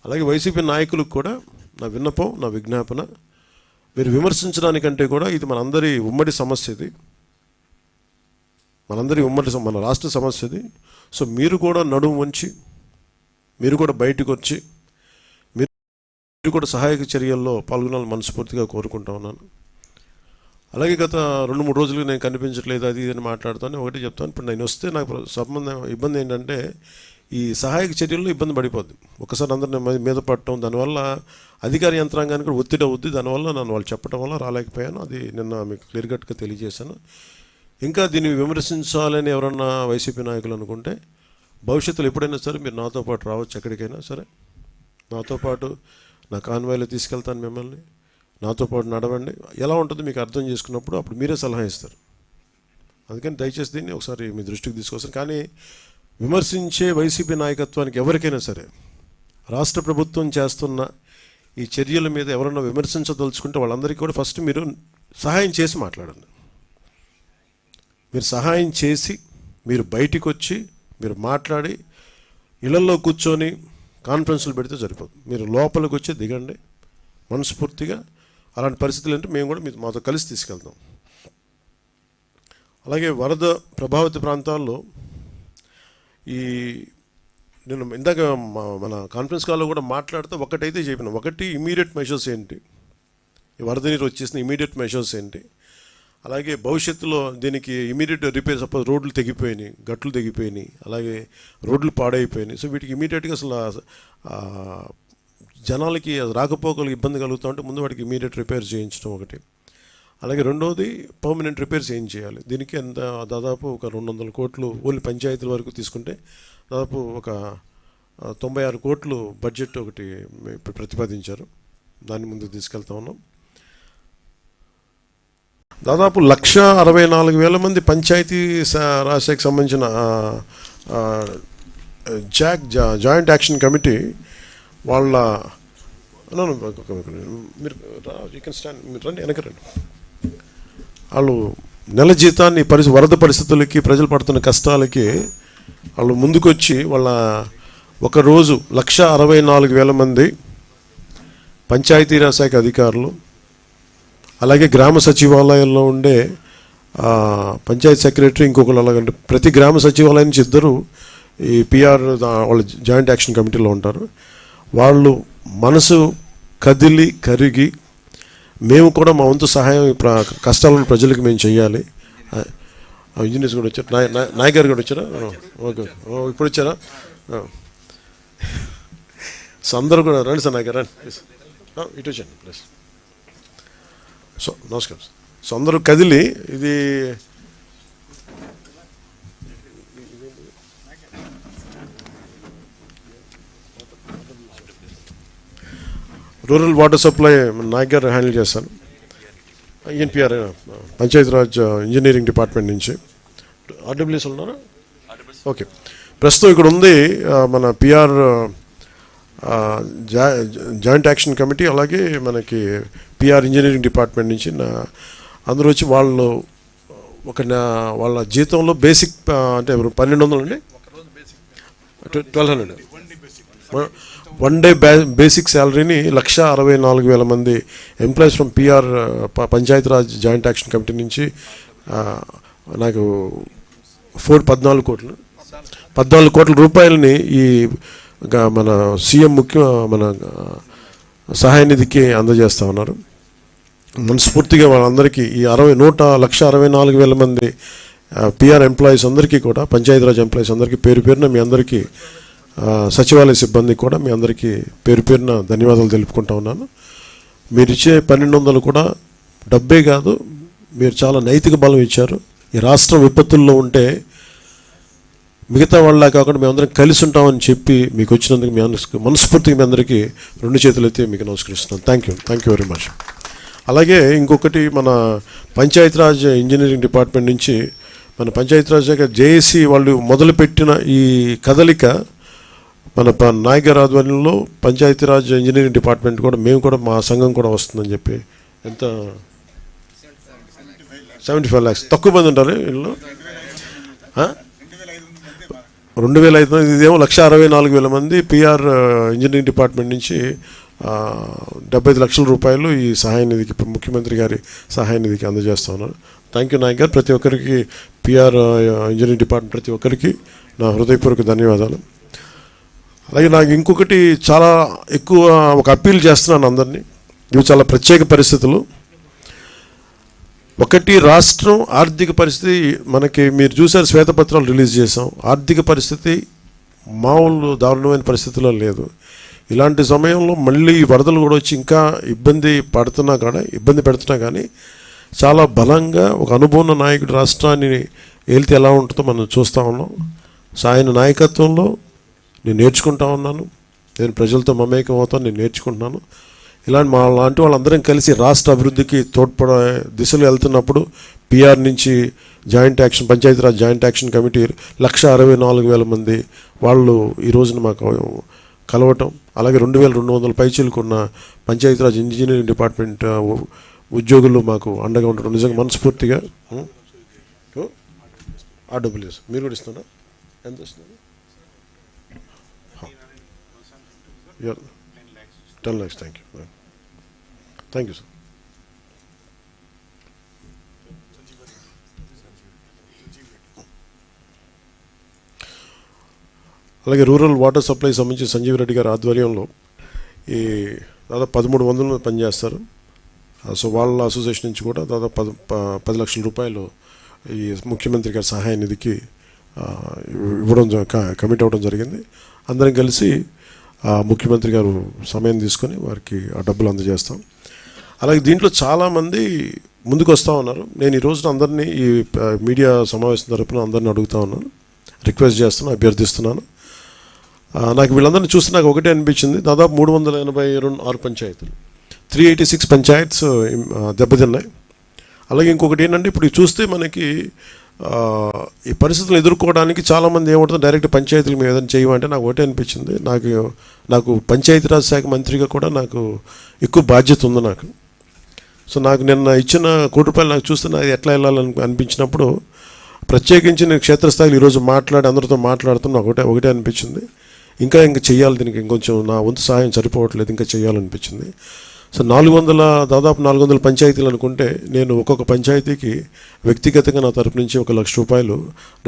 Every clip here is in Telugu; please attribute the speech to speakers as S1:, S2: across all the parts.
S1: అలాగే వైసీపీ నాయకులకు కూడా నా విన్నపం, నా విజ్ఞాపన, మీరు విమర్శించడానికంటే కూడా ఇది మనందరి ఉమ్మడి సమస్య, ఇది మనందరి మన రాష్ట్ర సమస్య ఇది. సో మీరు కూడా నడుము వంచి, మీరు కూడా బయటకు వచ్చి మీరు కూడా సహాయక చర్యల్లో పాల్గొనాలని మనస్ఫూర్తిగా కోరుకుంటా ఉన్నాను. అలాగే గత 2-3 రోజులుగా నేను కనిపించట్లేదు అది ఇది అని మాట్లాడుతాను. ఒకటి చెప్తాను, ఇప్పుడు నేను వస్తే నాకు ఇబ్బంది ఏంటంటే ఈ సహాయక చర్యల్లో ఇబ్బంది పడిపోద్ది. ఒకసారి అందరిని మీద పడటం, దానివల్ల అధికార యంత్రాంగానికి కూడా ఒత్తిడి అవుద్ది. దానివల్ల నన్ను వాళ్ళు చెప్పడం వల్ల రాలేకపోయాను. అది నిన్న మీకు క్లియర్ కట్గా తెలియజేశాను. ఇంకా దీన్ని విమర్శించాలని ఎవరన్నా వైసీపీ నాయకులు అనుకుంటే భవిష్యత్తులో ఎప్పుడైనా సరే మీరు నాతో పాటు రావచ్చు, ఎక్కడికైనా సరే నాతో పాటు నా కాన్వాయ్లో తీసుకెళ్తాను మిమ్మల్ని. నాతో పాటు నడవండి, ఎలా ఉంటుందో మీకు అర్థం చేసుకున్నప్పుడు అప్పుడు మీరే సలహా ఇస్తారు. అందుకని దయచేసి దీన్ని ఒకసారి మీ దృష్టికి తీసుకొస్తాను. కానీ విమర్శించే వైసీపీ నాయకత్వానికి ఎవరికైనా సరే రాష్ట్ర ప్రభుత్వం చేస్తున్న ఈ చర్యల మీద ఎవరన్నా విమర్శించదలుచుకుంటే వాళ్ళందరికీ కూడా ఫస్ట్ మీరు సహాయం చేసి మాట్లాడండి. మీరు సహాయం చేసి మీరు బయటికి వచ్చి మీరు మాట్లాడి ఇళ్లలో కూర్చొని కాన్ఫరెన్స్లు పెడితే సరిపోదు. మీరు లోపలికి వచ్చి దిగండి మనస్ఫూర్తిగా. అలాంటి పరిస్థితులు అంటే మేము కూడా మాతో కలిసి తీసుకెళ్తాం. అలాగే వరద ప్రభావిత ప్రాంతాల్లో నేను ఇందాక మన కాన్ఫరెన్స్ కాల్లో కూడా మాట్లాడితే ఒకటైతే చెప్పిన, ఒకటి ఇమీడియట్ మెషర్స్ ఏంటి, ఈ వరద నీరు వచ్చేసిన ఇమీడియట్ మెషర్స్ ఏంటి, అలాగే భవిష్యత్తులో దీనికి ఇమీడియట్ రిపేర్, సపోజ్ రోడ్లు తెగిపోయినాయి, గట్లు తెగిపోయినాయి, అలాగే రోడ్లు పాడైపోయినాయి. సో వీటికి ఇమీడియట్గా అసలు జనాలకి రాకపోకలకు ఇబ్బంది కలుగుతూ ఉంటే ముందు వాటికి ఇమీడియట్ రిపేర్ చేయించడం ఒకటి. అలాగే రెండవది పర్మనెంట్ రిపేర్స్ ఏం చేయాలి. దీనికి ఎంత దాదాపు ఒక 200 కోట్లు ఓన్లీ పంచాయతీల వరకు తీసుకుంటే దాదాపు ఒక 96 కోట్లు బడ్జెట్ ఒకటి ప్రతిపాదించారు. దాన్ని ముందుకు తీసుకెళ్తా ఉన్నాం. దాదాపు 1,64,000 మంది పంచాయతీ రాజ్శాఖకి సంబంధించిన జాయింట్ యాక్షన్ కమిటీ వాళ్ళ మీరు రండి, వెనక రండి. వాళ్ళు నెల జీతాన్ని వరద పరిస్థితులకి, ప్రజలు పడుతున్న కష్టాలకి వాళ్ళు ముందుకొచ్చి వాళ్ళ ఒకరోజు 1,64,000 మంది పంచాయతీరాజ్ శాఖ అధికారులు, అలాగే గ్రామ సచివాలయాల్లో ఉండే పంచాయతీ సెక్రటరీ, ఇంకొకరు, అలాగంటే ప్రతి గ్రామ సచివాలయం నుంచి 2 ఈ పిఆర్ వాళ్ళ జాయింట్ యాక్షన్ కమిటీలో ఉంటారు. వాళ్ళు మనసు కరిగి మేము కూడా మా వంతు సహాయం కష్టాలను ప్రజలకు మేము చేయాలి. ఇంజనీర్స్ కూడా వచ్చారు, నాయక్ గారు కూడా వచ్చారా? ఓకే, ఇప్పుడు వచ్చారా? సో అందరూ కూడా రండి సార్, నాయక్ గారు రండి ప్లీజ్, ఇటు వచ్చాను ప్లీజ్. సో నమస్కారం. సో అందరూ కదిలి ఇది రూరల్ వాటర్ సప్లై నాయక్ గారు హ్యాండిల్ చేస్తాను. ఎన్పిఆర్ పంచాయతీరాజ్ ఇంజనీరింగ్ డిపార్ట్మెంట్ నుంచి. ఆర్డబ్ల్యూఎస్ ఉన్నారా? ఓకే. ప్రస్తుతం ఇక్కడ ఉంది మన పిఆర్ జాయింట్ యాక్షన్ కమిటీ, అలాగే మనకి పిఆర్ ఇంజనీరింగ్ డిపార్ట్మెంట్ నుంచి అందరూ వచ్చి వాళ్ళ జీతంలో బేసిక్ అంటే 1,200 అండి, 1,200 1 డే బేసిక్ శాలరీని 1,64,000 మంది employees from PR Panchayati Raj joint action committee నుంచి నాకు 14 కోట్ల రూపాయలని ఈ మన సీఎం మన సహాయ నిధికి అందజేస్తూ ఉన్నారు. మనస్ఫూర్తిగా వాళ్ళందరికీ ఈ 1,64,000 మంది పిఆర్ ఎంప్లాయీస్ అందరికీ కూడా, పంచాయతీరాజ్ ఎంప్లాయీస్ అందరికీ పేరు పేరున మీ అందరికీ, సచివాలయ సిబ్బందికి కూడా మీ అందరికీ పేరు పేరున ధన్యవాదాలు తెలుపుకుంటా ఉన్నాను. మీరు ఇచ్చే 1,200 కూడా డబ్బే కాదు, మీరు చాలా నైతిక బలం ఇచ్చారు. ఈ రాష్ట్రం విపత్తుల్లో ఉంటే మిగతా వాళ్ళ కాకుండా మేమందరం కలిసి ఉంటామని చెప్పి మీకు వచ్చినందుకు మనస్ఫూర్తిగా మీ అందరికీ 2 చేతులు ఎత్తి మీకు నమస్కరిస్తున్నాను. Thank you very much. అలాగే ఇంకొకటి, మన పంచాయతీరాజ్ ఇంజనీరింగ్ డిపార్ట్మెంట్ నుంచి మన పంచాయతీరాజ్ శాఖ జేఏసీ వాళ్ళు మొదలుపెట్టిన ఈ కదలిక మన నాయక్ గారి ఆధ్వర్యంలో పంచాయతీరాజ్ ఇంజనీరింగ్ డిపార్ట్మెంట్ కూడా, మేము కూడా, మా సంఘం కూడా వస్తుందని చెప్పి, ఎంత 75 lakhs, తక్కువ మంది ఉంటారు వీళ్ళు, 2,500, ఇదేమో 1,64,000 మంది పిఆర్ ఇంజనీరింగ్ డిపార్ట్మెంట్ నుంచి 75 లక్షల రూపాయలు ఈ సహాయ నిధికి, ముఖ్యమంత్రి గారి సహాయ నిధికి అందజేస్తా ఉన్నారు. థ్యాంక్ యూ నాయక్ గారు. ప్రతి ఒక్కరికి పిఆర్ ఇంజనీరింగ్ డిపార్ట్మెంట్ ప్రతి ఒక్కరికి నా హృదయపూర్వక ధన్యవాదాలు. అలాగే నాకు ఇంకొకటి చాలా ఎక్కువ ఒక అప్పీల్ చేస్తున్నాను అందరినీ. ఇవి చాలా ప్రత్యేక పరిస్థితులు. ఒకటి, రాష్ట్రం ఆర్థిక పరిస్థితి మనకి మీరు చూసారు, శ్వేతపత్రాలు రిలీజ్ చేసాం. ఆర్థిక పరిస్థితి మామూలు దారుణమైన పరిస్థితిలో లేదు. ఇలాంటి సమయంలో మళ్ళీ వరదలు కూడా వచ్చి ఇంకా ఇబ్బంది పెడుతున్నా కానీ చాలా బలంగా ఒక అనుభవం నాయకుడు రాష్ట్రాన్ని ఏలితే ఎలా ఉంటుందో మనం చూస్తూ ఉన్నాం. ఆయన నాయకత్వంలో నేను నేర్చుకుంటా ఉన్నాను. నేను ప్రజలతో మమేకం అవుతాను, నేను నేర్చుకుంటున్నాను. లాంటి వాళ్ళందరం కలిసి రాష్ట్ర అభివృద్ధికి తోడ్పడే దిశలో వెళ్తున్నప్పుడు పిఆర్ నుంచి పంచాయతీరాజ్ జాయింట్ యాక్షన్ కమిటీ 1,64,000 మంది వాళ్ళు ఈ రోజున మాకు కలవటం, అలాగే 2,200 పైచీలకున్న పంచాయతీరాజ్ ఇంజనీరింగ్ డిపార్ట్మెంట్ ఉద్యోగులు మాకు అండగా ఉండడం నిజంగా మనస్ఫూర్తిగా. RWS మీరు కూడా ఇస్తున్నా? ఎంత వస్తుంది? 10 lakhs. Thank you sir. అలాగే రూరల్ వాటర్ సప్లై సంబంధించి సంజీవ్ రెడ్డి గారి ఆధ్వర్యంలో ఈ దాదాపు 1,300 పనిచేస్తారు. సో వాళ్ళ అసోసియేషన్ నుంచి కూడా దాదాపు 10 లక్షల రూపాయలు ఈ ముఖ్యమంత్రి గారి సహాయ నిధికి కమిట్ అవ్వడం జరిగింది. అందరం కలిసి ముఖ్యమంత్రి గారు సమయం తీసుకొని వారికి ఆ డబ్బులు అందజేస్తాం. అలాగే దీంట్లో చాలామంది ముందుకు వస్తూ ఉన్నారు. నేను ఈ రోజున అందరినీ ఈ మీడియా సమావేశం తరపున అందరినీ అడుగుతూ ఉన్నాను, రిక్వెస్ట్ చేస్తున్నాను, అభ్యర్థిస్తున్నాను. నాకు వీళ్ళందరినీ చూస్తే నాకు ఒకటే అనిపించింది, దాదాపు 386 పంచాయతీలు, 386 పంచాయత్స్ దెబ్బతిన్నాయి. అలాగే ఇంకొకటి ఏంటంటే ఇప్పుడు చూస్తే మనకి ఈ పరిస్థితులు ఎదుర్కోవడానికి చాలామంది ఏమంటుంది, డైరెక్ట్ పంచాయతీలు మేము ఏదైనా చేయమంటే నాకు ఒకటే అనిపించింది, నాకు పంచాయతీరాజ్ శాఖ మంత్రిగా కూడా నాకు ఎక్కువ బాధ్యత ఉంది నాకు. సో నాకు నిన్న ఇచ్చిన ₹1 నాకు చూస్తే నాకు ఎట్లా వెళ్ళాలని అనిపించినప్పుడు ప్రత్యేకించి నేను క్షేత్రస్థాయిలో ఈరోజు అందరితో మాట్లాడుతున్నా ఒకటే అనిపించింది, ఇంకా చేయాలి, దీనికి ఇంకొంచెం నా వంతు సహాయం సరిపోవట్లేదు, ఇంకా చేయాలనిపించింది. సో దాదాపు 400 పంచాయతీలు అనుకుంటే నేను ఒక్కొక్క పంచాయతీకి వ్యక్తిగతంగా నా తరపు నుంచి ₹1,00,000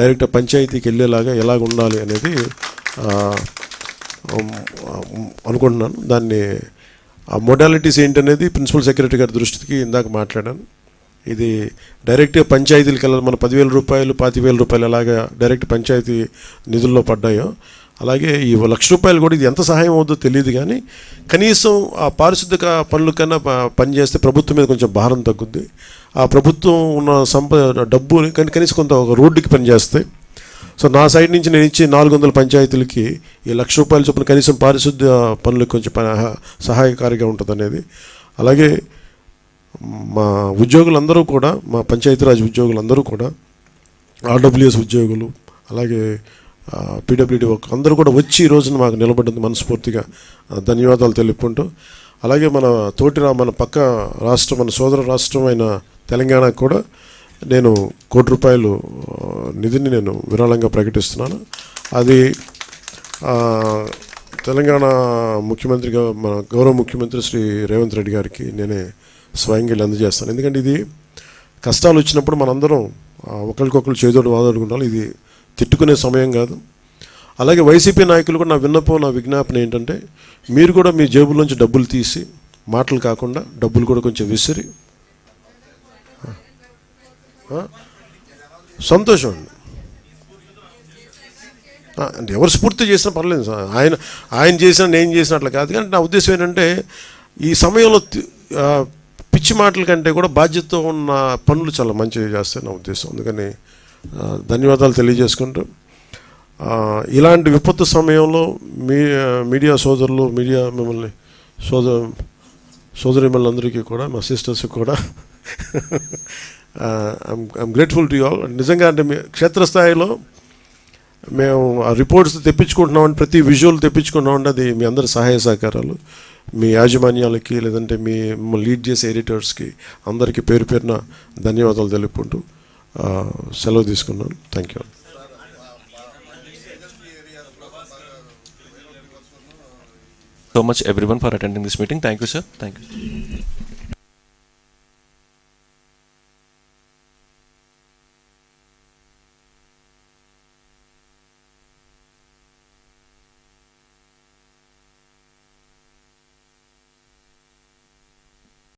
S1: డైరెక్ట్ పంచాయతీకి వెళ్ళేలాగా ఎలాగ ఉండాలి అనేది అనుకుంటున్నాను. దాన్ని ఆ మోడాలిటీస్ ఏంటనేది ప్రిన్సిపల్ సెక్రటరీ గారి దృష్టికి ఇందాక మాట్లాడాను. ఇది డైరెక్ట్గా పంచాయతీలకు వెళ్ళాలి. మన ₹10,000, ₹25,000 అలాగా డైరెక్ట్ పంచాయతీ నిధుల్లో పడ్డాయో అలాగే ఈ ₹1,00,000 కూడా ఇది ఎంత సహాయం అవుతుందో తెలియదు, కానీ కనీసం ఆ పారిశుద్ధ్య పనుల కన్నా పనిచేస్తే ప్రభుత్వం మీద కొంచెం భారం తగ్గుద్ది. ఆ ప్రభుత్వం ఉన్న డబ్బు కనీసం కొంత ఒక రోడ్డుకి పనిచేస్తాయి. సో నా సైడ్ నుంచి నేను ఇచ్చే 400 పంచాయతీలకి ఈ ₹1,00,000 చొప్పున కనీసం పారిశుద్ధ్య పనులకు కొంచెం సహాయకారిగా ఉంటుంది అనేది. అలాగే మా ఉద్యోగులందరూ కూడా, మా పంచాయతీరాజ్ ఉద్యోగులందరూ కూడా, RWS ఉద్యోగులు, అలాగే PWD అందరూ కూడా వచ్చి ఈ రోజున మాకు నిలబడింది, మనస్ఫూర్తిగా ధన్యవాదాలు తెలుపుకుంటూ, అలాగే మన పక్క రాష్ట్రం, మన సోదర రాష్ట్రమైన తెలంగాణకు కూడా నేను ₹1,00,000 నిధిని నేను విరాళంగా ప్రకటిస్తున్నాను. అది తెలంగాణ ముఖ్యమంత్రిగా మన గౌరవ ముఖ్యమంత్రి శ్రీ రేవంత్ రెడ్డి గారికి నేనే స్వయంగా అందజేస్తాను. ఎందుకంటే ఇది కష్టాలు వచ్చినప్పుడు మనందరం ఒకరికొకరు చేదోడు వాదోడుకుంటాం. ఇది తిట్టుకునే సమయం కాదు. అలాగే వైసీపీ నాయకులు కూడా నా విజ్ఞాపన ఏంటంటే, మీరు కూడా మీ జేబుల్లోంచి డబ్బులు తీసి, మాటలు కాకుండా డబ్బులు కూడా కొంచెం విసిరి, సంతోషం అండి. అంటే ఎవరు స్ఫూర్తి చేసినా పర్లేదు సార్, ఆయన చేసినా నేను చేసిన అట్లా కాదు. కానీ నా ఉద్దేశం ఏంటంటే, ఈ సమయంలో పిచ్చి మాటల కంటే కూడా బాధ్యతతో ఉన్న పనులు చాలా మంచిగా చేస్తాయి నా ఉద్దేశం. అందుకని ధన్యవాదాలు తెలియజేసుకుంటూ, ఇలాంటి విపత్తు సమయంలో మీడియా సోదరులు, మిమ్మల్ని సోదరిమణులందరికీ కూడా, మా సిస్టర్స్కి కూడా I'm grateful to you all. నిజంగా అంటే క్షేత్రస్థాయిలో మేము ఆ రిపోర్ట్స్ తెప్పించుకుంటున్నామంటే, ప్రతి విజువల్ తెప్పించుకుంటున్నామంటే అది మీ అందరి సహాయ సహకారాలు, మీ యాజమాన్యాలకి, లేదంటే మిమ్మల్ని లీడ్ చేసే ఎడిటర్స్కి అందరికీ పేరు పేరున ధన్యవాదాలు తెలుపుకుంటూ సెలవు తీసుకున్నాను. Thank you.
S2: So much everyone for attending this meeting. Thank you, sir. Thank you.